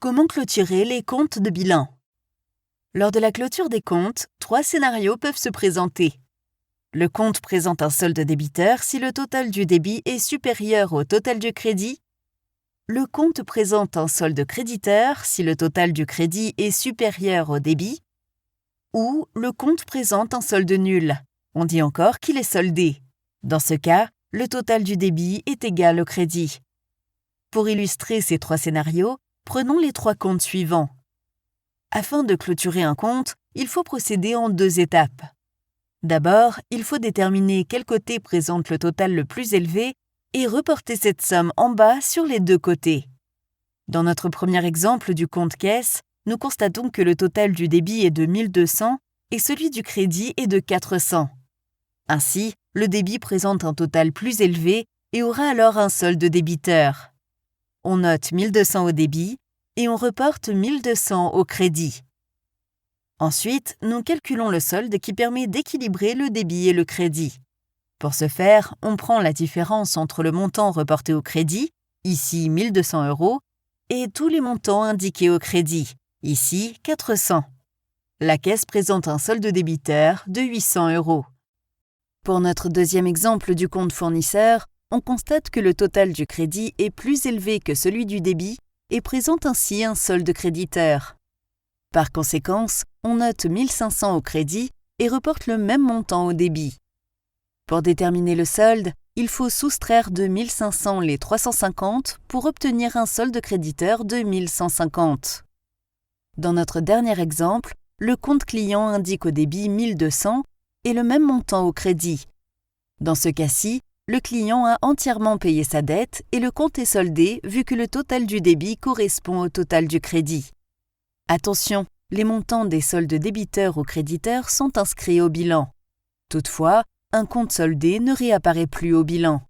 Comment clôturer les comptes de bilan? Lors de la clôture des comptes, 3 scénarios peuvent se présenter. Le compte présente un solde débiteur si le total du débit est supérieur au total du crédit. Le compte présente un solde créditeur si le total du crédit est supérieur au débit. Ou le compte présente un solde nul. On dit encore qu'il est soldé. Dans ce cas, le total du débit est égal au crédit. Pour illustrer ces 3 scénarios, prenons les 3 comptes suivants. Afin de clôturer un compte, il faut procéder en 2 étapes. D'abord, il faut déterminer quel côté présente le total le plus élevé et reporter cette somme en bas sur les 2 côtés. Dans notre premier exemple du compte caisse, nous constatons que le total du débit est de 1200 et celui du crédit est de 400. Ainsi, le débit présente un total plus élevé et aura alors un solde débiteur. On note 1200 au débit et on reporte 1200 au crédit. Ensuite, nous calculons le solde qui permet d'équilibrer le débit et le crédit. Pour ce faire, on prend la différence entre le montant reporté au crédit, ici 1200 €, et tous les montants indiqués au crédit, ici 400. La caisse présente un solde débiteur de 800 €. Pour notre deuxième exemple du compte fournisseur, on constate que le total du crédit est plus élevé que celui du débit et présente ainsi un solde créditeur. Par conséquent, on note 1500 au crédit et reporte le même montant au débit. Pour déterminer le solde, il faut soustraire de 1500 les 350 pour obtenir un solde créditeur de 1150. Dans notre dernier exemple, le compte client indique au débit 1200 et le même montant au crédit. Dans ce cas-ci, le client a entièrement payé sa dette et le compte est soldé vu que le total du débit correspond au total du crédit. Attention, les montants des soldes débiteurs ou créditeurs sont inscrits au bilan. Toutefois, un compte soldé ne réapparaît plus au bilan.